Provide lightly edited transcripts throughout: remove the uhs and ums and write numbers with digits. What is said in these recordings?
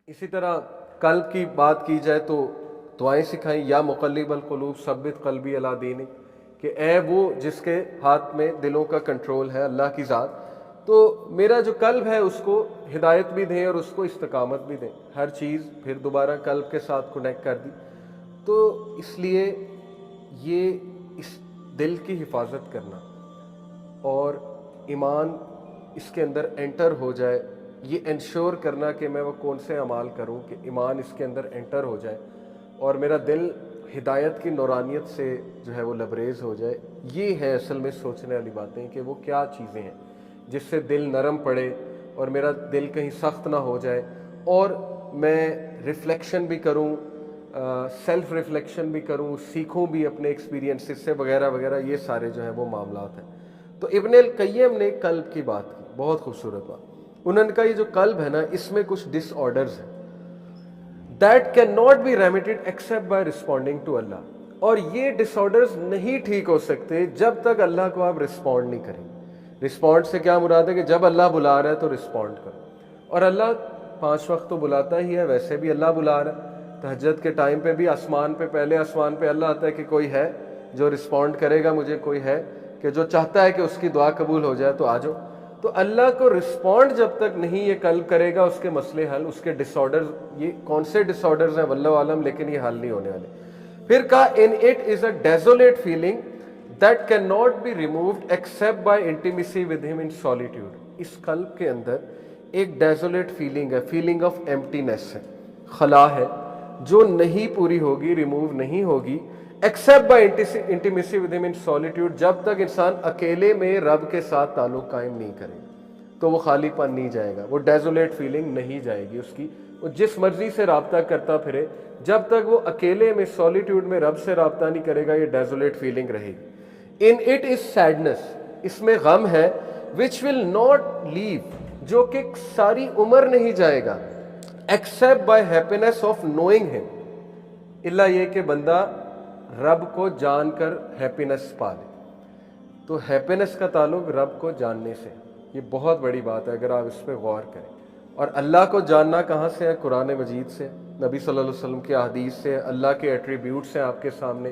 اسی طرح قلب کی بات کی جائے تو دعائیں سکھائیں، یا مقلب القلوب ثبت قلبی علی دینک، کہ اے وہ جس کے ہاتھ میں دلوں کا کنٹرول ہے، اللہ کی ذات، تو میرا جو قلب ہے اس کو ہدایت بھی دیں اور اس کو استقامت بھی دیں، ہر چیز پھر دوبارہ قلب کے ساتھ کنیکٹ کر دی۔ تو اس لیے یہ اس دل کی حفاظت کرنا اور ایمان اس کے اندر انٹر ہو جائے، یہ انشور کرنا کہ میں وہ کون سے اعمال کروں کہ ایمان اس کے اندر انٹر ہو جائے اور میرا دل ہدایت کی نورانیت سے جو ہے وہ لبریز ہو جائے، یہ ہے اصل میں سوچنے والی باتیں کہ وہ کیا چیزیں ہیں جس سے دل نرم پڑے اور میرا دل کہیں سخت نہ ہو جائے، اور میں ریفلیکشن بھی کروں، سیلف ریفلیکشن بھی کروں، سیکھوں بھی اپنے ایکسپیرینسز سے وغیرہ وغیرہ، یہ سارے جو ہیں وہ معاملات ہیں۔ تو ابن القیم نے قلب کی بات کی، بہت خوبصورت بات۔ انہوں نے کہا یہ جو قلب ہے نا، اس میں کچھ ڈس آرڈرز ہیں that can not be remedied except by responding to Allah, اور یہ ڈس آرڈرز نہیں ٹھیک ہو سکتے جب تک اللہ کو آپ رسپونڈ نہیں کریں۔ رسپونڈ سے کیا مراد ہے کہ جب اللہ بلا رہا ہے تو رسپونڈ کرو، اور اللہ 5 وقت تو بلاتا ہی ہے، ویسے بھی اللہ بلا رہا ہے۔ تہجد کے ٹائم پہ بھی آسمان پہ، پہلے آسمان پہ اللہ آتا ہے کہ کوئی ہے جو رسپونڈ کرے گا مجھے، کوئی ہے کہ جو چاہتا ہے کہ اس کی دعا قبول ہو جائے تو آ جاؤ۔ تو اللہ کو رسپونڈ جب تک نہیں یہ قلب کرے گا، اس کے مسئلے حل، اس کے ڈس آرڈرز، یہ کون سے ڈس آرڈرز ہیں واللہ عالم، لیکن یہ حل نہیں ہونے والے۔ پھر کہا in it is a desolate feeling that can not be removed except by intimacy with him in solitude. اس قلب کے اندر ایک ڈیزولیٹ فیلنگ ہے، فیلنگ آف ایمٹینس ہے، خلا ہے، جو نہیں پوری ہوگی، ریموو نہیں ہوگی except by intimacy with him in سولیٹیوڈ، جب تک انسان اکیلے میں رب کے ساتھ تعلق قائم نہیں کرے تو وہ خالی پن نہیں جائے گا، وہ ڈیزولیٹ فیلنگ نہیں جائے گی اس کی۔ وہ جس مرضی سے رابطہ کرتا پھرے، جب تک وہ اکیلے میں سولیٹیوڈ میں رب سے رابطہ نہیں کرے گا، یہ ڈیزولیٹ فیلنگ رہے گی۔ ان اٹ از سیڈنس، اس میں غم ہے، وچ ول ناٹ لیو، جو کہ ساری عمر نہیں جائے گا، except by happiness of knowing him, الا یہ کہ بندہ رب کو جان کر ہیپینس پا لے۔ تو ہیپینس کا تعلق رب کو جاننے سے، یہ بہت بڑی بات ہے اگر آپ اس پہ غور کریں۔ اور اللہ کو جاننا کہاں سے ہے؟ قرآن مجید سے، نبی صلی اللہ علیہ وسلم کی احادیث سے، اللہ کے ایٹریبیوٹس ہیں آپ کے سامنے۔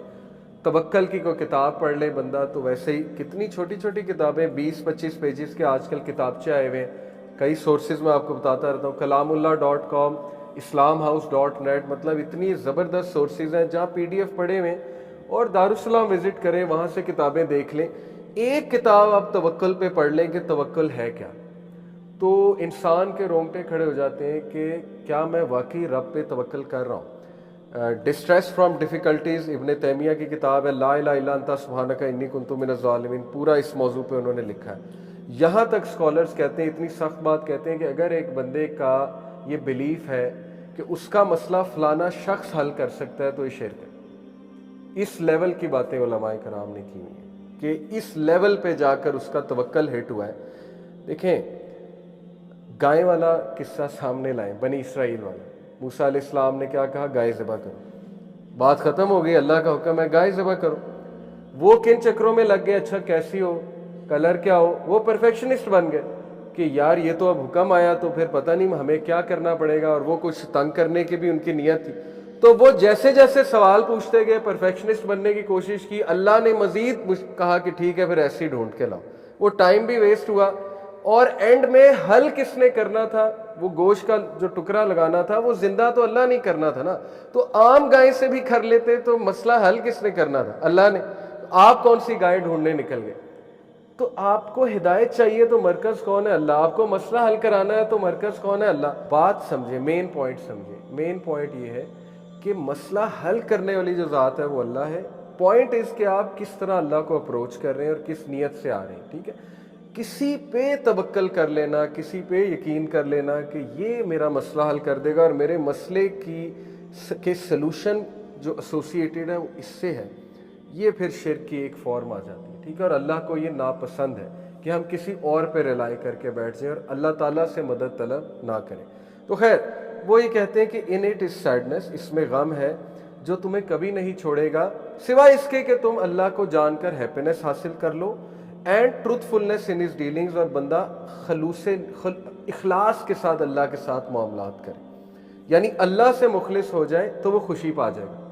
توکل کی کوئی کتاب پڑھ لے بندہ تو ویسے ہی کتنی چھوٹی چھوٹی کتابیں، 20-25 پیجز کے آج کل کتابچے آئے ہوئے ہیں، کئی سورسز میں آپ کو بتاتا رہتا ہوں، کلام اللہ.com، islamhouse.net، مطلب اتنی زبردست سورسز ہیں جہاں PDF پڑھے ہوئے ہیں، اور دارالسلام وزٹ کریں، وہاں سے کتابیں دیکھ لیں، ایک کتاب آپ توکل پہ پڑھ لیں کہ توکل ہے کیا، تو انسان کے رونگٹے کھڑے ہو جاتے ہیں کہ کیا میں واقعی رب پہ توکل کر رہا ہوں۔ ڈسٹریس فرام ڈیفیکلٹیز، ابن تیمیہ کی کتاب ہے لا الہ الا انت سبحانک انی کنت من الظالمین، پورا اس موضوع پہ انہوں نے لکھا ہے۔ یہاں تک اسکالرز کہتے ہیں، اتنی سخت بات کہتے ہیں کہ اگر ایک بندے کا یہ بلیف ہے کہ اس کا مسئلہ فلانا شخص حل کر سکتا ہے تو یہ شرک ہے۔ اس لیول کی باتیں علماء کرام نے کی ہوئی ہیں کہ اس لیول پہ جا کر اس کا توکل ہٹ ہوا ہے۔ دیکھیں، گائے والا قصہ سامنے لائیں، بنی اسرائیل والا، موسیٰ علیہ السلام نے کیا کہا؟ گائے ذبح کرو، بات ختم ہو گئی، اللہ کا حکم ہے گائے ذبح کرو۔ وہ کن چکروں میں لگ گئے؟ اچھا کیسی ہو، کلر کیا ہو، وہ پرفیکشنسٹ بن گئے کہ یار یہ تو اب حکم آیا تو پھر پتہ نہیں ہمیں کیا کرنا پڑے گا، اور وہ کچھ تنگ کرنے کی بھی ان کی نیت تھی۔ تو وہ جیسے جیسے سوال پوچھتے گئے، پرفیکشنسٹ بننے کی کوشش کی، اللہ نے مزید کہا کہ ٹھیک ہے پھر ایسے ہی ڈھونڈ کے لاؤ۔ وہ ٹائم بھی ویسٹ ہوا، اور اینڈ میں حل کس نے کرنا تھا؟ وہ گوشت کا جو ٹکڑا لگانا تھا وہ زندہ تو اللہ نہیں کرنا تھا نا، تو عام گائے سے بھی کر لیتے تو مسئلہ حل کس نے کرنا تھا؟ اللہ نے۔ آپ کون سی گائے ڈھونڈنے نکل گئے؟ تو آپ کو ہدایت چاہیے تو مرکز کون ہے؟ اللہ۔ آپ کو مسئلہ حل کرانا ہے تو مرکز کون ہے؟ اللہ۔ بات سمجھے، مین پوائنٹ سمجھے، مین پوائنٹ یہ ہے کہ مسئلہ حل کرنے والی جو ذات ہے وہ اللہ ہے۔ پوائنٹ اس کہ آپ کس طرح اللہ کو اپروچ کر رہے ہیں اور کس نیت سے آ رہے ہیں، ٹھیک ہے؟ کسی پہ توکل کر لینا، کسی پہ یقین کر لینا کہ یہ میرا مسئلہ حل کر دے گا اور میرے مسئلے کے سلوشن جو ایسوسیٹیڈ ہے وہ اس سے ہے، یہ پھر شرک کی ایک فارم آ جاتی ہے، ٹھیک ہے؟ اور اللہ کو یہ ناپسند ہے کہ ہم کسی اور پہ ریلائی کر کے بیٹھ جائیں اور اللہ تعالیٰ سے مدد طلب نہ کریں۔ تو خیر، وہ یہ کہتے ہیں کہ ان اٹ از سیڈنس، اس میں غم ہے جو تمہیں کبھی نہیں چھوڑے گا سوائے اس کے کہ تم اللہ کو جان کر ہیپینس حاصل کر لو، and truthfulness in his dealings, اور بندہ اخلاص کے ساتھ اللہ کے ساتھ معاملات کرے۔ یعنی اللہ سے مخلص ہو جائے تو وہ خوشی پا جائے گا،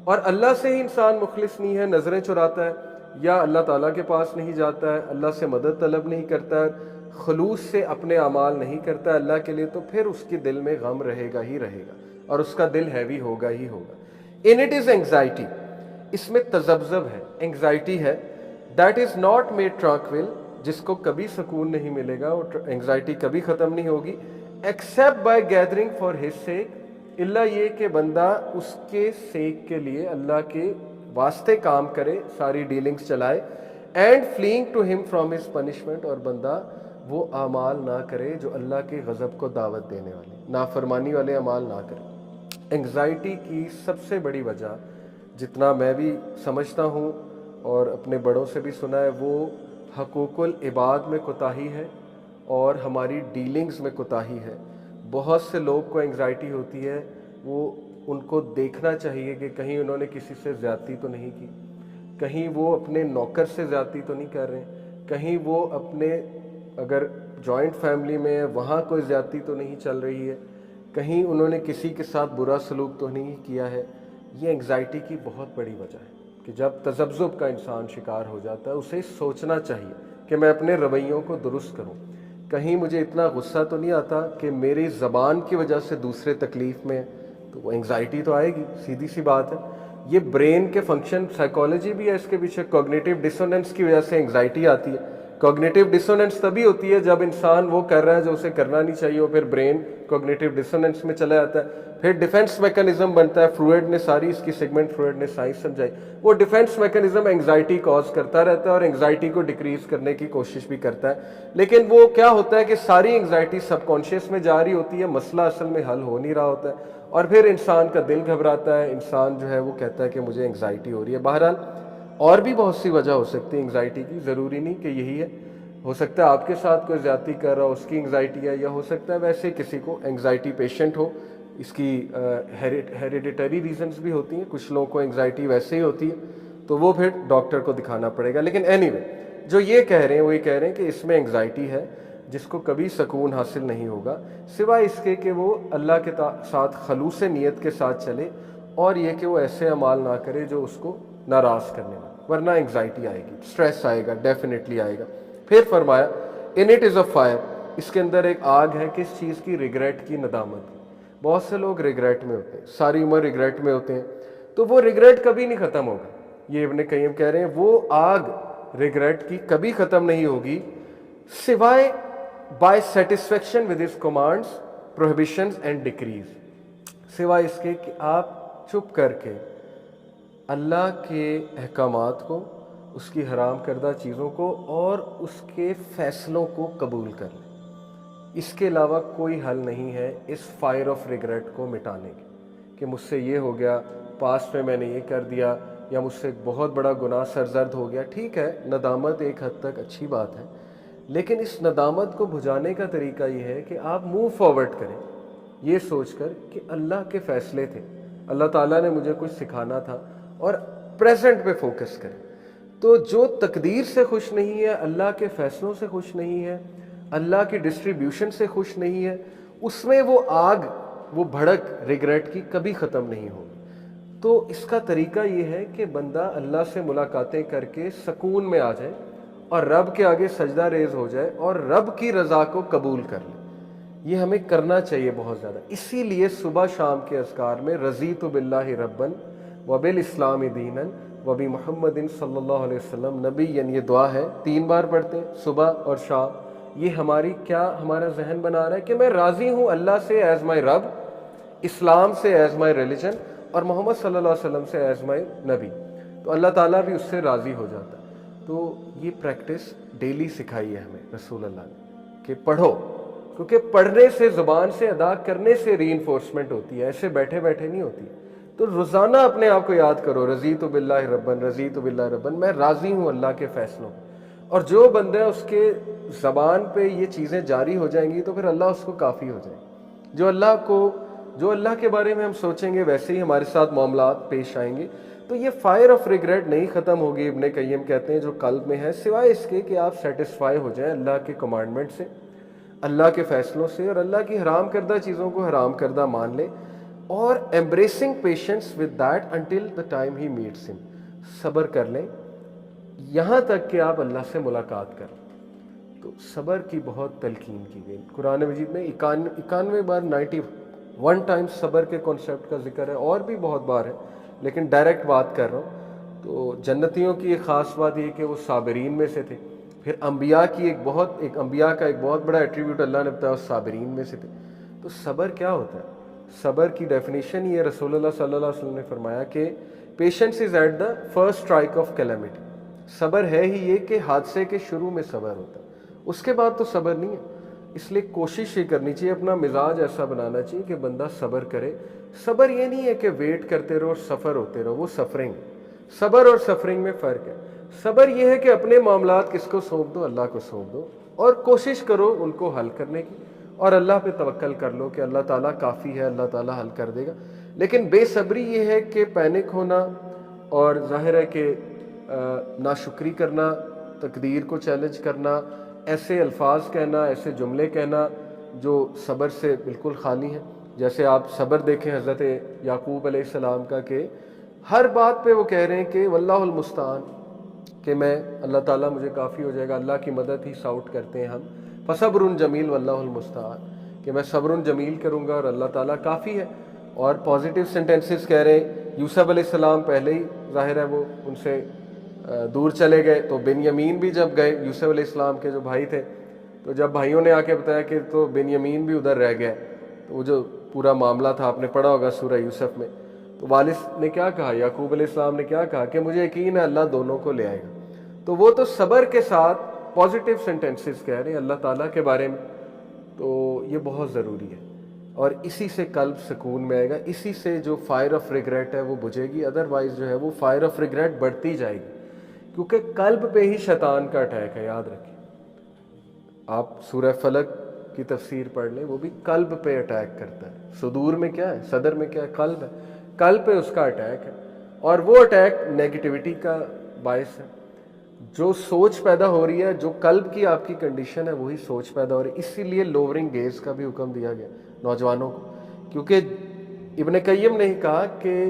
اور اللہ سے ہی انسان مخلص نہیں ہے، نظریں چراتا ہے یا اللہ تعالیٰ کے پاس نہیں جاتا ہے، اللہ سے مدد طلب نہیں کرتا ہے، خلوص سے اپنے اعمال نہیں کرتا ہے اللہ کے لیے، تو پھر اس کے دل میں غم رہے گا ہی رہے گا، اور اس کا دل ہیوی ہوگا ہی ہوگا۔ ان اٹ از اینگزائٹی، اس میں تذبذب ہے، اینگزائٹی ہے، دیٹ از ناٹ میڈ ٹرانکویل، جس کو کبھی سکون نہیں ملے گا، وہ اینگزائٹی کبھی ختم نہیں ہوگی، except by gathering for his sake, Allah یہ کہ بندہ اس کے سیک کے لیے اللہ کے واسطے کام کرے، ساری ڈیلنگز چلائے، اینڈ فلینگ ٹو ہم فرام ہز پنشمنٹ، اور بندہ وہ اعمال نہ کرے جو اللہ کے غضب کو دعوت دینے والے، نافرمانی والے اعمال نہ کرے۔ انگزائٹی کی سب سے بڑی وجہ، جتنا میں بھی سمجھتا ہوں اور اپنے بڑوں سے بھی سنا ہے، وہ حقوق العباد میں کوتاہی ہے اور ہماری ڈیلنگز میں کوتاہی ہے۔ بہت سے لوگ کو انگزائٹی ہوتی ہے، وہ ان کو دیکھنا چاہیے کہ کہیں انہوں نے کسی سے زیادتی تو نہیں کی، کہیں وہ اپنے نوکر سے زیادتی تو نہیں کر رہے، کہیں وہ اپنے اگر جوائنٹ فیملی میں ہے وہاں کوئی زیادتی تو نہیں چل رہی ہے، کہیں انہوں نے کسی کے ساتھ برا سلوک تو نہیں کیا ہے۔ یہ انگزائٹی کی بہت بڑی وجہ ہے کہ جب تذبذب کا انسان شکار ہو جاتا ہے، اسے سوچنا چاہیے کہ میں اپنے رویوں کو درست کروں، کہیں مجھے اتنا غصہ تو نہیں آتا کہ میری زبان کی وجہ سے دوسرے تکلیف میں، تو وہ انگزائٹی تو آئے گی، سیدھی سی بات ہے۔ یہ برین کے فنکشن، سائیکالوجی بھی ہے اس کے پیچھے، کوگنیٹیو ڈسوننس کی وجہ سے انگزائٹی آتی ہے۔ کوگنیٹیو ڈسوننس تبھی ہوتی ہے جب انسان وہ کر رہا ہے جو اسے کرنا نہیں چاہیے، وہ پھر برین کوگنیٹیو ڈسوننس میں چلا جاتا ہے، پھر ڈیفنس میکانزم بنتا ہے۔ فروئڈ نے ساری اس کی سیگمنٹ فروئڈ نے سائنس سمجھائی، وہ ڈیفنس میکانزم انگزائٹی کاز کرتا رہتا ہے اور انگزائٹی کو ڈیکریز کرنے کی کوشش بھی کرتا ہے، لیکن وہ کیا ہوتا ہے کہ ساری انگزائٹی سب کانشیس میں جا رہی ہوتی ہے، مسئلہ اصل میں حل ہو نہیں رہا ہوتا ہے، اور پھر انسان کا دل گھبراتا ہے، انسان جو ہے وہ کہتا ہے کہ مجھے انگزائٹی ہو رہی ہے۔ بہرحال اور بھی بہت سی وجہ ہو سکتی ہے انگزائٹی کی، ضروری نہیں کہ یہی ہے، ہو سکتا ہے آپ کے ساتھ کوئی زیادتی کر رہا ہو، اس کی انگزائٹی ہے، یا ہو سکتا ہے ویسے کسی کو انگزائٹی پیشنٹ ہو، اس کی ہیریڈیٹری ریزنز بھی ہوتی ہیں، کچھ لوگوں کو انگزائٹی ویسے ہی ہوتی ہے تو وہ پھر ڈاکٹر کو دکھانا پڑے گا۔ لیکن اینی وے جو یہ کہہ رہے ہیں وہ یہ کہہ رہے ہیں کہ اس میں انگزائٹی ہے جس کو کبھی سکون حاصل نہیں ہوگا سوائے اس کے کہ وہ اللہ کے ساتھ خلوص نیت کے ساتھ چلے، اور یہ کہ وہ ایسے اعمال نہ کرے جو اس کو ناراض کرنے والے، ورنہ انگزائٹی آئے گی، سٹریس آئے گا، ڈیفینیٹلی آئے گا۔ پھر فرمایا ان اٹ از اے فائر، اس کے اندر ایک آگ ہے، کس چیز کی؟ ریگریٹ کی، ندامت کی۔ بہت سے لوگ ریگریٹ میں ہوتے ہیں، ساری عمر ریگریٹ میں ہوتے ہیں، تو وہ ریگریٹ کبھی نہیں ختم ہوگا۔ یہ ابن قیم کہہ رہے ہیں وہ آگ ریگریٹ کی کبھی ختم نہیں ہوگی سوائے by satisfaction with his commands, prohibitions and decrease, سوائے اس کے کہ آپ چپ کر کے اللہ کے احکامات کو، اس کی حرام کردہ چیزوں کو اور اس کے فیصلوں کو قبول کر لیں۔ اس کے علاوہ کوئی حل نہیں ہے اس فائر آف ریگریٹ کو مٹانے کے، کہ مجھ سے یہ ہو گیا، پاسٹ میں میں نے یہ کر دیا، یا مجھ سے ایک بہت بڑا گناہ سرزد ہو گیا۔ ٹھیک ہے، ندامت ایک حد تک اچھی بات ہے، لیکن اس ندامت کو بجھانے کا طریقہ یہ ہے کہ آپ موو فارورڈ کریں، یہ سوچ کر کہ اللہ کے فیصلے تھے، اللہ تعالیٰ نے مجھے کچھ سکھانا تھا، اور پریزنٹ پہ فوکس کریں۔ تو جو تقدیر سے خوش نہیں ہے، اللہ کے فیصلوں سے خوش نہیں ہے، اللہ کی ڈسٹریبیوشن سے خوش نہیں ہے، اس میں وہ آگ، وہ بھڑک ریگریٹ کی کبھی ختم نہیں ہوگی۔ تو اس کا طریقہ یہ ہے کہ بندہ اللہ سے ملاقاتیں کر کے سکون میں آ جائے اور رب کے آگے سجدہ ریز ہو جائے اور رب کی رضا کو قبول کر لے۔ یہ ہمیں کرنا چاہیے بہت زیادہ۔ اسی لیے صبح شام کے اذکار میں رضیت باللہ ربًا وبالاسلام دینا وبمحمد صلی اللہ علیہ وسلم نبی، یعنی یہ دعا ہے، 3 بار پڑھتے ہیں صبح اور شام۔ یہ ہماری کیا، ہمارا ذہن بنا رہا ہے کہ میں راضی ہوں اللہ سے ایز مائی رب، اسلام سے ایز مائی ریلیجن، اور محمد صلی اللہ علیہ وسلم سے ایز مائی نبی، تو اللہ تعالیٰ بھی اس سے راضی ہو جاتا ہے۔ تو یہ پریکٹس ڈیلی سکھائی ہے ہمیں رسول اللہ نے کہ پڑھو، کیونکہ پڑھنے سے، زبان سے ادا کرنے سے ری انفورسمنٹ ہوتی ہے، ایسے بیٹھے بیٹھے نہیں ہوتی۔ تو روزانہ اپنے آپ کو یاد کرو، رضیت باللہ ربًا، رضیت باللہ ربًا، میں راضی ہوں اللہ کے فیصلوں۔ اور جو بندہ اس کے زبان پہ یہ چیزیں جاری ہو جائیں گی تو پھر اللہ اس کو کافی ہو جائے گا۔ جو اللہ کے بارے میں ہم سوچیں گے ویسے ہی ہمارے ساتھ معاملات پیش آئیں گے۔ تو یہ فائر آف ریگریٹ نہیں ختم ہوگی، ابن قیم کہتے ہیں، جو قلب میں ہے، سوائے اس کے کہ آپ سیٹسفائی ہو جائیں اللہ کے کمانڈمنٹ سے، اللہ کے فیصلوں سے، اور اللہ کی حرام کردہ چیزوں کو حرام کردہ مان لے، اور embracing patience with that until the time he meets him، صبر کر لیں یہاں تک کہ آپ اللہ سے ملاقات کریں۔ تو صبر کی بہت تلقین کی گئی قرآن مجید میں، 91 بار 91 ٹائمز صبر کے کانسیپٹ کا ذکر ہے، اور بھی بہت بار ہے، لیکن ڈائریکٹ بات کر رہا ہوں۔ تو جنتیوں کی ایک خاص بات یہ کہ وہ صابرین میں سے تھے، پھر انبیاء کی انبیاء کا ایک بہت بڑا ایٹریبیوٹ اللہ نے بتایا، صابرین میں سے تھے۔ تو صبر کیا ہوتا ہے؟ صبر کی ڈیفینیشن یہ رسول اللہ صلی اللہ علیہ وسلم نے فرمایا کہ patience is at the first strike of calamity, صبر ہے ہی یہ کہ حادثے کے شروع میں صبر ہوتا ہے، اس کے بعد تو صبر نہیں ہے۔ اس لیے کوشش یہ کرنی چاہیے، اپنا مزاج ایسا بنانا چاہیے کہ بندہ صبر کرے۔ صبر یہ نہیں ہے کہ ویٹ کرتے رہو اور سفر ہوتے رہو، وہ سفرنگ، صبر اور سفرنگ میں فرق ہے۔ صبر یہ ہے کہ اپنے معاملات کس کو سونپ دو؟ اللہ کو سونپ دو، اور کوشش کرو ان کو حل کرنے کی، اور اللہ پہ توکل کر لو کہ اللہ تعالیٰ کافی ہے، اللہ تعالیٰ حل کر دے گا۔ لیکن بے صبری یہ ہے کہ پینک ہونا، اور ظاہر ہے کہ ناشکری کرنا، تقدیر کو چیلنج کرنا، ایسے الفاظ کہنا، ایسے جملے کہنا جو صبر سے بالکل خالی ہیں۔ جیسے آپ صبر دیکھیں حضرت یعقوب علیہ السلام کا، کہ ہر بات پہ وہ کہہ رہے ہیں کہ واللہ المستعان، کہ میں اللہ تعالیٰ مجھے کافی ہو جائے گا، اللہ کی مدد ہی ساؤٹ کرتے ہیں ہم، فصبر جمیل واللہ المستعان، کہ میں صبر جمیل کروں گا اور اللہ تعالیٰ کافی ہے۔ اور پازیٹیو سینٹینسز کہہ رہے ہیں، یوسف علیہ السلام پہلے ہی ظاہر ہے وہ ان سے دور چلے گئے، تو بنیامین بھی جب گئے، یوسف علیہ السلام کے جو بھائی تھے، تو جب بھائیوں نے آ کے بتایا کہ تو بنیامین بھی ادھر رہ گیا، تو وہ جو پورا معاملہ تھا آپ نے پڑھا ہوگا سورہ یوسف میں، تو والد نے کیا کہا، یعقوب علیہ السلام نے کیا کہا کہ مجھے یقین ہے اللہ دونوں کو لے آئے گا۔ تو وہ تو صبر کے ساتھ پازیٹیو سینٹینسز کہہ رہے ہیں اللہ تعالیٰ کے بارے میں، تو یہ بہت ضروری ہے، اور اسی سے قلب سکون میں آئے گا، اسی سے جو فائر آف ریگریٹ ہے وہ بجھے گی، ادروائز جو ہے وہ فائر آف ریگریٹ بڑھتی جائے گی، کیونکہ قلب پہ ہی شیطان کا اٹیک ہے۔ یاد رکھیں، آپ سورہ فلق کی تفسیر پڑھ لیں، وہ بھی قلب پہ اٹیک کرتا ہے۔ صدور میں کیا ہے؟ صدر میں کیا ہے؟ قلب ہے، قلب پہ اس کا اٹیک ہے، اور وہ اٹیک نیگیٹیوٹی کا باعث ہے۔ جو سوچ پیدا ہو رہی ہے، جو قلب کی آپ کی کنڈیشن ہے، وہی سوچ پیدا ہو رہی ہے۔ اسی لیے لوورنگ گیز کا بھی حکم دیا گیا نوجوانوں کو، کیونکہ ابن قیم نے کہا کہ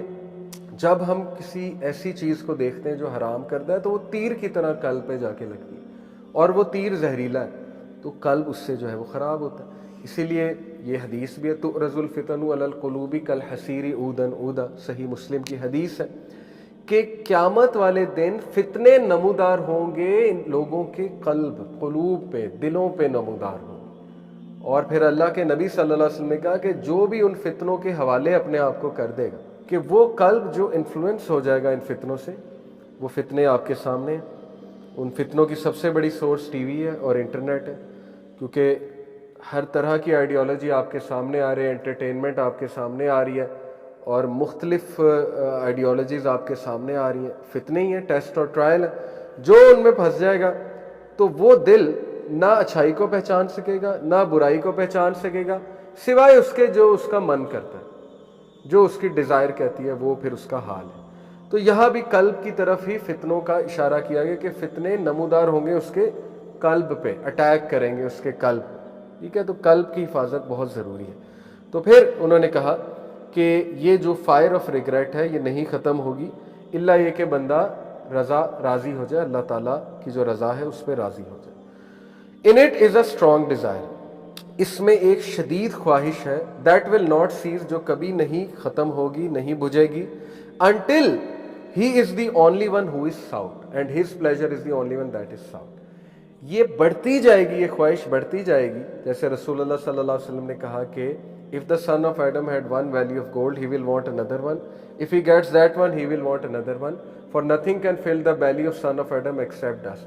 جب ہم کسی ایسی چیز کو دیکھتے ہیں جو حرام کرتا ہے، تو وہ تیر کی طرح قلب پہ جا کے لگتی ہے، اور وہ تیر زہریلا ہے، تو قلب اس سے جو ہے وہ خراب ہوتا ہے۔ اسی لیے یہ حدیث بھی ہے، تُعْرَضُ الْفِتَنُ عَلَى الْقُلُوبِ كَالْحَصِيرِ عُودًا عُودًا، صحیح مسلم کی حدیث ہے کہ قیامت والے دن فتنے نمودار ہوں گے ان لوگوں کے قلوب پہ، دلوں پہ نمودار ہوں گے۔ اور پھر اللہ کے نبی صلی اللہ علیہ وسلم نے کہا کہ جو بھی ان فتنوں کے حوالے اپنے آپ کو کر دے گا، کہ وہ قلب جو انفلوئنس ہو جائے گا ان فتنوں سے، وہ فتنے آپ کے سامنے ہیں۔ ان فتنوں کی سب سے بڑی سورس ٹی وی ہے اور انٹرنیٹ ہے، کیونکہ ہر طرح کی آئیڈیالوجی آپ کے سامنے آ رہی ہے، انٹرٹینمنٹ آپ کے سامنے آ رہی ہے، اور مختلف آئیڈیالوجیز آپ کے سامنے آ رہی ہیں۔ فتنے ہی ہیں، ٹیسٹ اور ٹرائل ہے۔ جو ان میں پھنس جائے گا تو وہ دل نہ اچھائی کو پہچان سکے گا، نہ برائی کو پہچان سکے گا، سوائے اس کے جو اس کا من کرتا ہے، جو اس کی ڈیزائر کہتی ہے، وہ پھر اس کا حال ہے۔ تو یہاں بھی قلب کی طرف ہی فتنوں کا اشارہ کیا گیا کہ فتنے نمودار ہوں گے اس کے قلب پہ، اٹیک کریں گے اس کے قلب، ٹھیک ہے؟ تو قلب کی حفاظت بہت ضروری ہے۔ تو پھر انہوں نے کہا کہ یہ جو فائر آف ریگریٹ ہے یہ نہیں ختم ہوگی الا یہ کہ بندہ راضی ہو جائے، اللہ تعالیٰ کی جو رضا ہے اس پہ راضی ہو جائے۔ In it is a strong desire, اس میں ایک شدید خواہش ہے، دیٹ ول ناٹ سیز، جو کبھی نہیں ختم ہوگی، نہیں بجھے گی، until he is the only one who is sort and his pleasure is the only one that is sort. یہ بڑھتی جائے گی، یہ خواہش بڑھتی جائے گی، جیسے رسول اللہ صلی اللہ علیہ وسلم نے کہا کہ if the son of Adam had one value of gold, he will want another one. If he gets that one, he will want another one. For nothing can fill the belly of son of Adam except dust.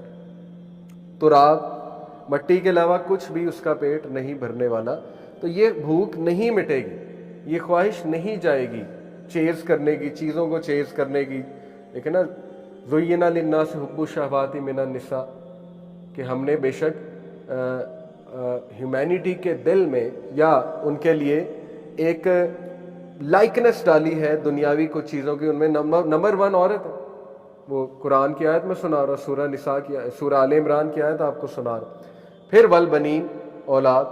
تراب، مٹی کے علاوہ کچھ بھی اس کا پیٹ نہیں بھرنے والا۔ تو یہ بھوک نہیں مٹے گی، یہ خواہش نہیں جائے گی چیز کرنے کی، چیزوں کو چیز کرنے کی۔ لیکن نا زُيِّنَ لِلنَّاسِ حُبُّ الشَّهَوَاتِ مِنَ النِّسَاءِ، کہ ہم نے بے شک ہیومینٹی کے دل میں یا ان کے لیے ایک لائکنس ڈالی ہے دنیاوی کچھ چیزوں کی، ان میں نمبر 1 عورت ہے۔ وہ قرآن کی آیت میں سنا رہا، سورہ نساء کی، سورہ آل عمران کی آیت آپ کو سنا رہا۔ پھر والبنین، اولاد،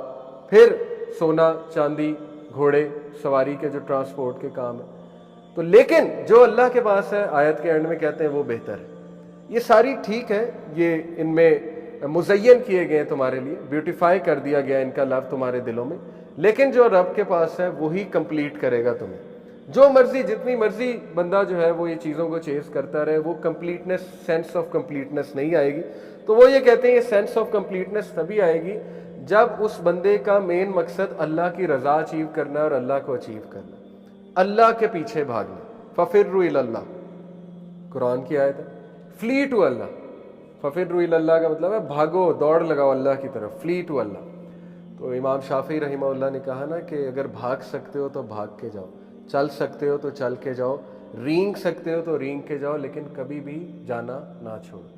پھر سونا چاندی گھوڑے سواری کے جو ٹرانسپورٹ کے کام ہیں. تو لیکن جو اللہ کے پاس ہے آیت کے اینڈ میں کہتے ہیں وہ بہتر ہے. یہ ساری ٹھیک ہے، یہ ان میں مزین کیے گئے تمہارے لیے، بیوٹیفائی کر دیا گیا ان کا لو تمہارے دلوں میں، لیکن جو رب کے پاس ہے وہی کمپلیٹ کرے گا تمہیں. جو مرضی جتنی مرضی بندہ جو ہے وہ یہ چیزوں کو چیز کرتا رہے، وہ کمپلیٹنس، سینس آف کمپلیٹنس نہیں آئے گی. تو وہ یہ کہتے ہیں یہ سینس آف کمپلیٹنس تبھی آئے گی جب اس بندے کا مین مقصد اللہ کی رضا اچیو کرنا اور اللہ کو اچیو کرنا، اللہ کے پیچھے بھاگنا. ففروا الی اللہ، قرآن کی آیت ہے، فلی ٹو اللہ. ففروا الی اللہ کا مطلب ہے بھاگو، دوڑ لگاؤ اللہ کی طرف، فلی ٹو اللہ. تو امام شافعی رحمہ اللہ نے کہا نا کہ اگر بھاگ سکتے ہو تو بھاگ کے جاؤ، چل سکتے ہو تو چل کے جاؤ، رینگ سکتے ہو تو رینگ کے جاؤ، لیکن کبھی بھی جانا نہ چھوڑو.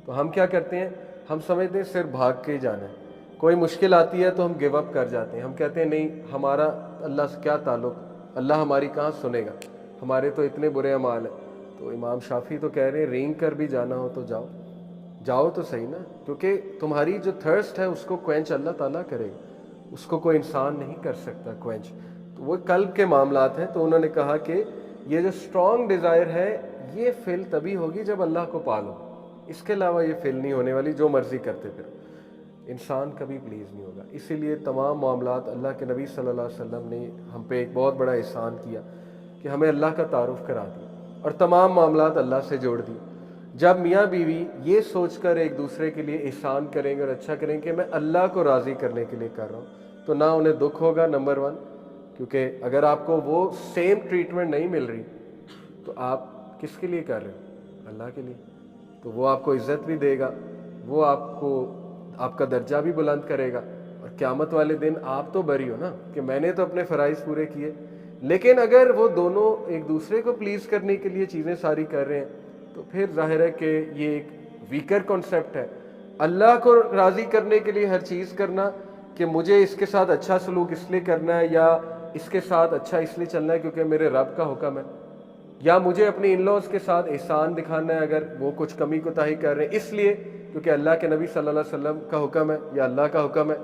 تو ہم کیا کرتے ہیں، ہم سمجھتے ہیں صرف بھاگ کے ہی جانا ہے. کوئی مشکل آتی ہے تو ہم گیو اپ کر جاتے ہیں، ہم کہتے ہیں نہیں ہمارا اللہ سے کیا تعلق، اللہ ہماری کہاں سنے گا، ہمارے تو اتنے برے اعمال ہیں. تو امام شافعی تو کہہ رہے ہیں رینگ کر بھی جانا ہو تو جاؤ، جاؤ تو صحیح نا، کیونکہ تمہاری جو تھرسٹ ہے اس کو کوئنچ اللہ تعالیٰ کرے گا، اس کو کوئی انسان نہیں کر سکتا کوئنچ. تو وہ قلب کے معاملات ہیں. تو انہوں نے کہا کہ یہ جو اسٹرانگ ڈیزائر ہے یہ فل تبھی ہوگی جب اللہ کو پالو، اس کے علاوہ یہ فل نہیں ہونے والی. جو مرضی کرتے پھر انسان کبھی پلیز نہیں ہوگا. اسی لیے تمام معاملات اللہ کے نبی صلی اللہ علیہ وسلم نے ہم پہ ایک بہت بڑا احسان کیا کہ ہمیں اللہ کا تعارف کرا دیا اور تمام معاملات اللہ سے جوڑ دی. جب میاں بیوی یہ سوچ کر ایک دوسرے کے لیے احسان کریں گے اور اچھا کریں گے کہ میں اللہ کو راضی کرنے کے لیے کر رہا ہوں، تو نہ انہیں دکھ ہوگا نمبر 1، کیونکہ اگر آپ کو وہ سیم ٹریٹمنٹ نہیں مل رہی تو آپ کس کے لیے کر رہے ہو، اللہ کے لیے. تو وہ آپ کو عزت بھی دے گا، وہ آپ کا درجہ بھی بلند کرے گا، اور قیامت والے دن آپ تو بری ہو نا کہ میں نے تو اپنے فرائض پورے کیے. لیکن اگر وہ دونوں ایک دوسرے کو پلیز کرنے کے لیے چیزیں ساری کر رہے ہیں تو پھر ظاہر ہے کہ یہ ایک ویکر کانسیپٹ ہے. اللہ کو راضی کرنے کے لیے ہر چیز کرنا کہ مجھے اس کے ساتھ اچھا سلوک اس لیے کرنا ہے، یا اس کے ساتھ اچھا اس لیے چلنا ہے کیونکہ میرے رب کا حکم ہے، یا مجھے اپنے ان لاز کے ساتھ احسان دکھانا ہے اگر وہ کچھ کمی کوتاہی کر رہے ہیں اس لیے کیونکہ اللہ کے نبی صلی اللہ علیہ وسلم کا حکم ہے یا اللہ کا حکم ہے.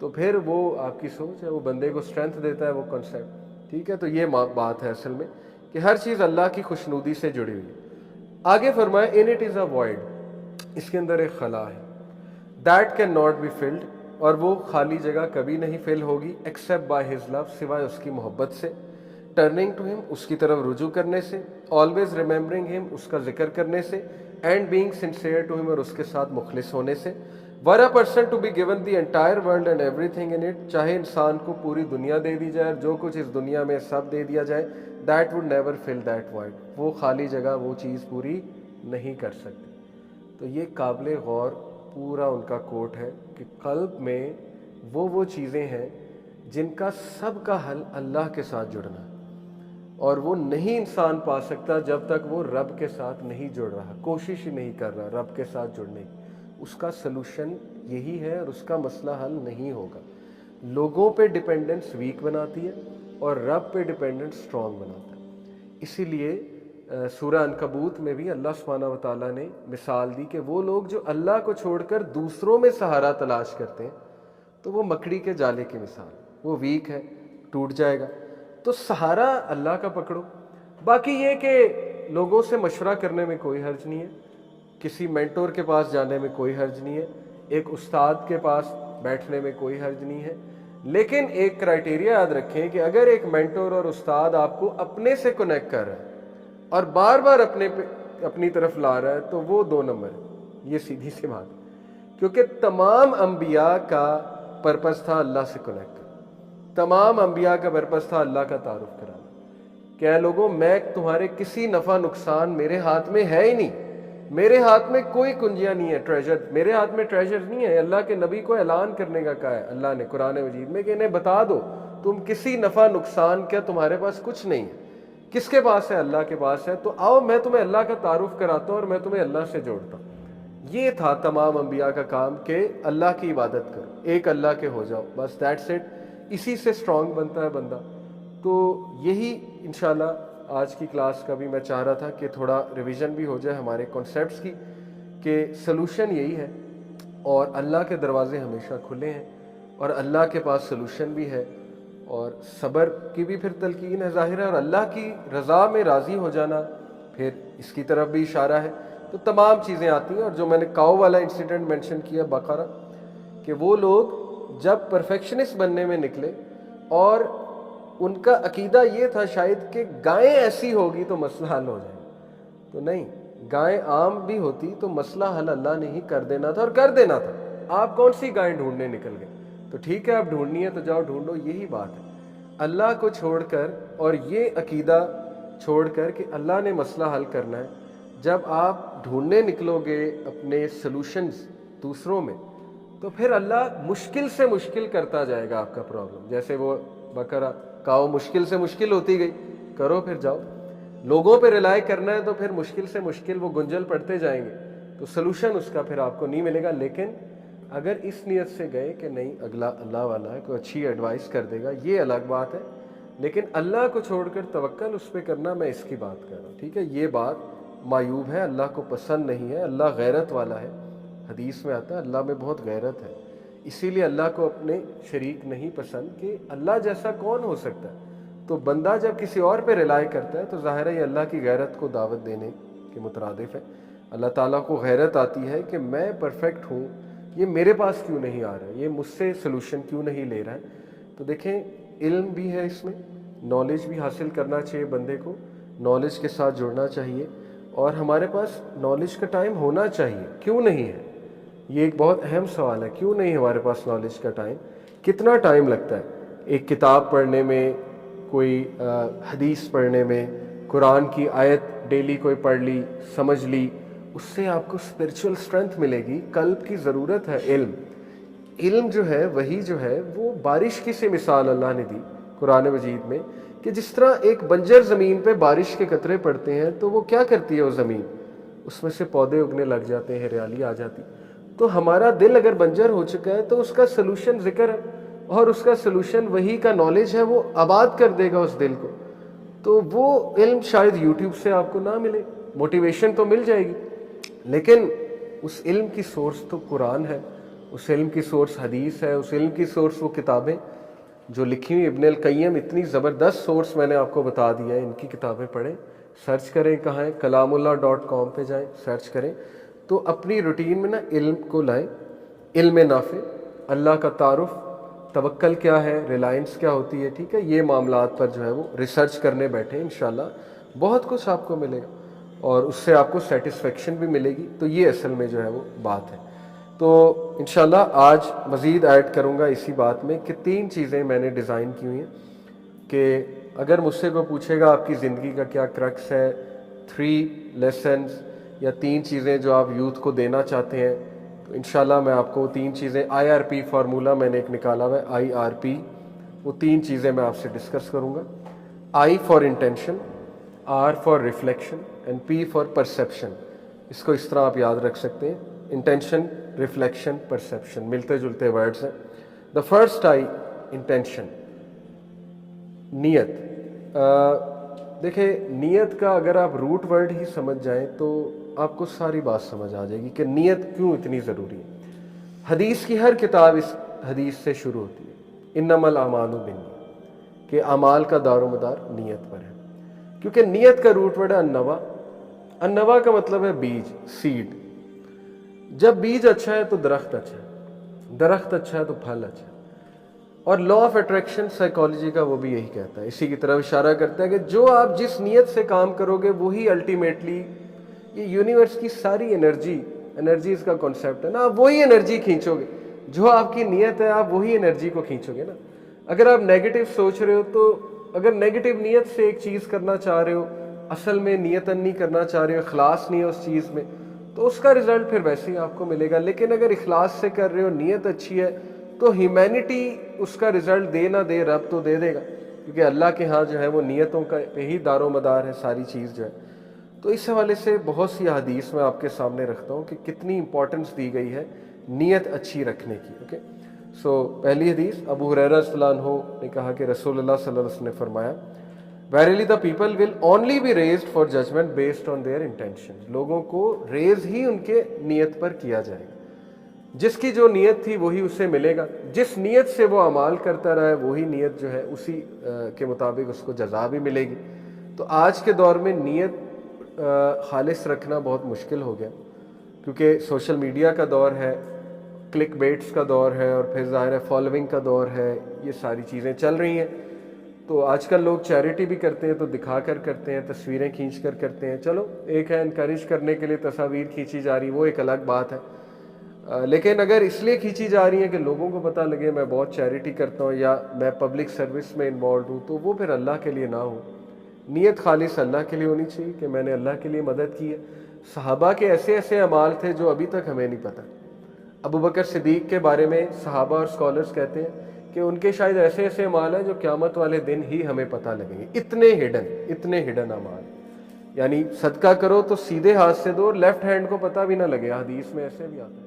تو پھر وہ آپ کی سوچ ہے، وہ بندے کو اسٹرینتھ دیتا ہے وہ کانسیپٹ. ٹھیک ہے، تو یہ بات ہے اصل میں کہ ہر چیز اللہ کی خوشنودی سے جڑی ہوئی ہے. آگے فرمایا ان اٹ از اے وائڈ، اس کے اندر ایک خلا ہے، that can not be filled, اور وہ خالی جگہ کبھی نہیں فل ہوگی ایکسیپٹ بائی ہز لو، سوائے اس کی محبت سے، ٹرننگ ٹو ہم، اس کی طرف رجوع کرنے سے، آلویز ریممبرنگ ہم، اس کا ذکر کرنے سے، اینڈ بینگ سنسیئر ٹو ہم، اور اس کے ساتھ مخلص ہونے سے. Were a person to be given the entire world and everything in it, چاہے انسان کو پوری دنیا دے دی جائے اور جو کچھ اس دنیا میں سب دے دیا جائے، that would never fill that void, وہ خالی جگہ وہ چیز پوری نہیں کر سکتی. تو یہ قابل غور پورا ان کا کوٹ ہے کہ قلب میں وہ چیزیں ہیں جن کا سب کا حل اللہ کے ساتھ جڑنا ہے، اور وہ نہیں انسان پا سکتا جب تک وہ رب کے ساتھ نہیں جڑ رہا، کوشش ہی نہیں کر رہا رب کے ساتھ جڑنے کی. اس کا سلوشن یہی ہے اور اس کا مسئلہ حل نہیں ہوگا. لوگوں پہ ڈیپینڈنس ویک بناتی ہے اور رب پہ ڈیپینڈنس اسٹرانگ بناتا ہے. اسی لیے سورہ عنکبوت میں بھی اللہ سبحانہ و تعالیٰ نے مثال دی کہ وہ لوگ جو اللہ کو چھوڑ کر دوسروں میں سہارا تلاش کرتے ہیں تو وہ مکڑی کے جالے کی مثال، وہ ویک ہے، ٹوٹ جائے گا. تو سہارا اللہ کا پکڑو. باقی یہ کہ لوگوں سے مشورہ کرنے میں کوئی حرج نہیں ہے، کسی مینٹور کے پاس جانے میں کوئی حرج نہیں ہے، ایک استاد کے پاس بیٹھنے میں کوئی حرج نہیں ہے. لیکن ایک کرائٹیریا یاد رکھیں کہ اگر ایک مینٹور اور استاد آپ کو اپنے سے کنیکٹ کر رہا ہے اور بار بار اپنی طرف لا رہا ہے تو وہ 2 نمبر ہے. یہ سیدھی سی بات ہے، کیونکہ تمام انبیاء کا پرپس تھا اللہ سے کنیکٹ کرنا، تمام انبیاء کا پرپس تھا اللہ کا تعارف کرانا. کہ اے لوگوں میں تمہارے کسی نفع نقصان میرے ہاتھ میں ہے ہی نہیں، میرے ہاتھ میں کوئی کنجیاں نہیں ہے، ٹریجر میرے ہاتھ میں ٹریجر نہیں ہے. اللہ کے نبی کو اعلان کرنے کا کہا ہے اللہ نے قرآن مجید میں کہ انہیں بتا دو تم کسی نفع نقصان کا تمہارے پاس کچھ نہیں ہے. کس کے پاس ہے؟ اللہ کے پاس ہے. تو آؤ میں تمہیں اللہ کا تعارف کراتا ہوں اور میں تمہیں اللہ سے جوڑتا ہوں. یہ تھا تمام انبیاء کا کام کہ اللہ کی عبادت کرو، ایک اللہ کے ہو جاؤ، بس دیٹس اٹ. اسی سے اسٹرانگ بنتا ہے بندہ. تو یہی انشاءاللہ آج کی کلاس کا بھی میں چاہ رہا تھا کہ تھوڑا ریویژن بھی ہو جائے ہمارے کانسیپٹس کی، کہ سلوشن یہی ہے اور اللہ کے دروازے ہمیشہ کھلے ہیں. اور اللہ کے پاس سلوشن بھی ہے، اور صبر کی بھی پھر تلقین ہے ظاہر ہے، اور اللہ کی رضا میں راضی ہو جانا پھر اس کی طرف بھی اشارہ ہے۔ تو تمام چیزیں آتی ہیں۔ اور جو میں نے کاؤ والا انسیڈنٹ مینشن کیا بقرہ، کہ وہ لوگ جب پرفیکشنسٹ بننے میں نکلے اور ان کا عقیدہ یہ تھا شاید کہ گائیں ایسی ہوگی تو مسئلہ حل ہو جائے، تو نہیں، گائیں عام بھی ہوتی تو مسئلہ حل اللہ نے ہی کر دینا تھا، اور کر دینا تھا۔ آپ کون سی گائیں ڈھونڈنے نکل گئے؟ تو ٹھیک ہے، آپ ڈھونڈنی ہے تو جاؤ ڈھونڈو، یہی بات ہے۔ اللہ کو چھوڑ کر اور یہ عقیدہ چھوڑ کر کہ اللہ نے مسئلہ حل کرنا ہے، جب آپ ڈھونڈنے نکلو گے اپنے سلوشنز دوسروں میں، تو پھر اللہ مشکل سے مشکل کرتا جائے گا آپ کا پرابلم۔ جیسے وہ بقرہ کاؤ مشکل سے مشکل ہوتی گئی، کرو پھر جاؤ۔ لوگوں پہ ریلائی کرنا ہے تو پھر مشکل سے مشکل وہ گنجل پڑتے جائیں گے، تو سلوشن اس کا پھر آپ کو نہیں ملے گا۔ لیکن اگر اس نیت سے گئے کہ نہیں اگلا اللہ والا ہے، کوئی اچھی ایڈوائس کر دے گا، یہ الگ بات ہے، لیکن اللہ کو چھوڑ کر توکل اس پہ کرنا، میں اس کی بات کر رہا ہوں، ٹھیک ہے؟ یہ بات معیوب ہے، اللہ کو پسند نہیں ہے، اللہ غیرت والا ہے۔ حدیث میں آتا ہے اللہ میں بہت غیرت ہے، اسی لیے اللہ کو اپنے شریک نہیں پسند، کہ اللہ جیسا کون ہو سکتا ہے۔ تو بندہ جب کسی اور پہ ریلائی کرتا ہے تو ظاہر ہے یہ اللہ کی غیرت کو دعوت دینے کے مترادف ہے۔ اللہ تعالیٰ کو غیرت آتی ہے کہ میں پرفیکٹ ہوں، یہ میرے پاس کیوں نہیں آ رہا ہے، یہ مجھ سے سلوشن کیوں نہیں لے رہا ہے۔ تو دیکھیں علم بھی ہے اس میں، نالج بھی حاصل کرنا چاہیے بندے کو، نالج کے ساتھ جڑنا چاہیے، اور ہمارے پاس نالج کا ٹائم ہونا چاہیے۔ کیوں نہیں ہے؟ یہ ایک بہت اہم سوال ہے، کیوں نہیں ہمارے پاس نالج کا ٹائم؟ کتنا ٹائم لگتا ہے ایک کتاب پڑھنے میں، کوئی حدیث پڑھنے میں، قرآن کی آیت ڈیلی کوئی پڑھ لی، سمجھ لی، اس سے آپ کو اسپرچول اسٹرینتھ ملے گی۔ قلب کی ضرورت ہے علم۔ علم جو ہے وہی جو ہے وہ بارش کی سی مثال اللہ نے دی قرآن مجید میں، کہ جس طرح ایک بنجر زمین پہ بارش کے قطرے پڑتے ہیں تو وہ کیا کرتی ہے، وہ زمین، اس میں سے پودے اگنے لگ جاتے ہیں، ہریالی آ جاتی۔ تو ہمارا دل اگر بنجر ہو چکا ہے تو اس کا سلوشن ذکر ہے، اور اس کا سلوشن وہی کا نالج ہے، وہ آباد کر دے گا اس دل کو۔ تو وہ علم شاید یوٹیوب سے آپ کو نہ ملے، موٹیویشن تو مل جائے گی، لیکن اس علم کی سورس تو قرآن ہے، اس علم کی سورس حدیث ہے، اس علم کی سورس وہ کتابیں جو لکھی ہوئی ابن القیم، اتنی زبردست سورس میں نے آپ کو بتا دیا ہے، ان کی کتابیں پڑھیں، سرچ کریں کہاں ہے، kalamullah.com پہ جائیں، سرچ کریں، تو اپنی روٹین میں نا علم کو لائیں، علم نافع، اللہ کا تعارف، توکل کیا ہے، ریلائنس کیا ہوتی ہے، ٹھیک ہے؟ یہ معاملات پر جو ہے وہ ریسرچ کرنے بیٹھیں، انشاءاللہ بہت کچھ آپ کو ملے گا، اور اس سے آپ کو سیٹسفیکشن بھی ملے گی۔ تو یہ اصل میں جو ہے وہ بات ہے۔ تو انشاءاللہ آج مزید ایڈ کروں گا اسی بات میں کہ 3 چیزیں میں نے ڈیزائن کی ہوئی ہیں، کہ اگر مجھ سے کوئی پوچھے گا آپ کی زندگی کا کیا کرکس ہے، 3 لیسنز یا 3 چیزیں جو آپ یوتھ کو دینا چاہتے ہیں، تو انشاءاللہ میں آپ کو 3 چیزیں، IRP فارمولہ میں نے ایک نکالا ہوا ہے، IRP، وہ 3 چیزیں میں آپ سے ڈسکس کروں گا۔ I for intention, R for reflection and P for perception. اس کو اس طرح آپ یاد رکھ سکتے ہیں، انٹینشن، ریفلیکشن، پرسیپشن، ملتے جلتے ورڈز ہیں۔ دا فرسٹ I، انٹینشن، نیت۔ دیکھیں نیت کا اگر آپ روٹ ورڈ ہی سمجھ جائیں تو آپ کو ساری بات سمجھ آ جائے گی کہ نیت کیوں اتنی ضروری ہے۔ حدیث کی ہر کتاب اس حدیث سے شروع ہوتی ہے، انما الاعمال بالنیات، کہ اعمال کا دار و مدار نیت پر ہے، کیونکہ نیت کا روٹ ورڈ ہے النوا۔ النوا کا مطلب ہے بیج، سیڈ۔ جب بیج اچھا ہے تو درخت اچھا ہے، درخت اچھا ہے تو پھل اچھا ہے۔ اور لا آف اٹریکشن سائیکالوجی کا وہ بھی یہی کہتا ہے، اسی کی طرف اشارہ کرتا ہے کہ جو آپ جس نیت سے کام کرو گے وہی الٹیمیٹلی، یہ یونیورس کی ساری انرجیز کا کانسیپٹ ہے نا، آپ وہی انرجی کھینچو گے، جو آپ کی نیت ہے آپ وہی انرجی کو کھینچو گے نا۔ اگر آپ نیگیٹو سوچ رہے ہو تو، اگر نیگیٹو نیت سے ایک چیز کرنا چاہ رہے ہو، اصل میں نیتاً نہیں کرنا چاہ رہے ہو، اخلاص نہیں ہے اس چیز میں، تو اس کا رزلٹ پھر ویسے ہی آپ کو ملے گا۔ لیکن اگر اخلاص سے کر رہے ہو، نیت اچھی ہے، تو ہیومینٹی اس کا رزلٹ دے نہ دے، رب تو دے دے گا، کیونکہ اللہ کے ہاں جو ہے وہ نیتوں کا پہ ہی دار و مدار ہے ساری چیز جو ہے۔ تو اس حوالے سے بہت سی حدیث میں آپ کے سامنے رکھتا ہوں کہ کتنی امپورٹنس دی گئی ہے نیت اچھی رکھنے کی۔ اوکے، سو پہلی حدیث ابو ہریرہ رضی اللہ عنہ نے کہا کہ رسول اللہ صلی اللہ علیہ وسلم نے فرمایا، Verily the people will only be raised for judgment based on their intentions۔ لوگوں کو ریز ہی ان کے نیت پر کیا جائے گا۔ جس کی جو نیت تھی وہی اسے ملے گا، جس نیت سے وہ اعمال کرتا رہا ہے وہی نیت جو ہے اسی کے مطابق اس کو جزا بھی ملے گی۔ تو آج کے دور میں نیت خالص رکھنا بہت مشکل ہو گیا، کیونکہ سوشل میڈیا کا دور ہے، کلک بیٹس کا دور ہے، اور پھر ظاہر ہے فالوونگ کا دور ہے، یہ ساری چیزیں چل رہی ہیں۔ تو آج کل لوگ چیریٹی بھی کرتے ہیں تو دکھا کر کرتے ہیں، تصویریں کھینچ کر کرتے ہیں، چلو ایک ہے انکریج کرنے کے لیے تصاویر کھینچی جا رہی، وہ ایک الگ بات ہے۔ لیکن اگر اس لیے کھینچی جا رہی ہیں کہ لوگوں کو پتہ لگے میں بہت چیریٹی کرتا ہوں یا میں پبلک سروس میں انوالوڈ ہوں، تو وہ پھر اللہ کے لیے نہ ہو۔ نیت خالص اللہ کے لیے ہونی چاہیے کہ میں نے اللہ کے لیے مدد کی ہے۔ صحابہ کے ایسے ایسے اعمال تھے جو ابھی تک ہمیں نہیں پتہ۔ ابو بکر صدیق کے بارے میں صحابہ اور اسکالرز کہتے ہیں کہ ان کے شاید ایسے ایسے اعمال ہیں جو قیامت والے دن ہی ہمیں پتہ لگیں گے، اتنے ہڈن اعمال۔ یعنی صدقہ کرو تو سیدھے ہاتھ سے دو اور لیفٹ ہینڈ کو پتہ بھی نہ لگے، حدیث میں ایسے بھی آتا ہے۔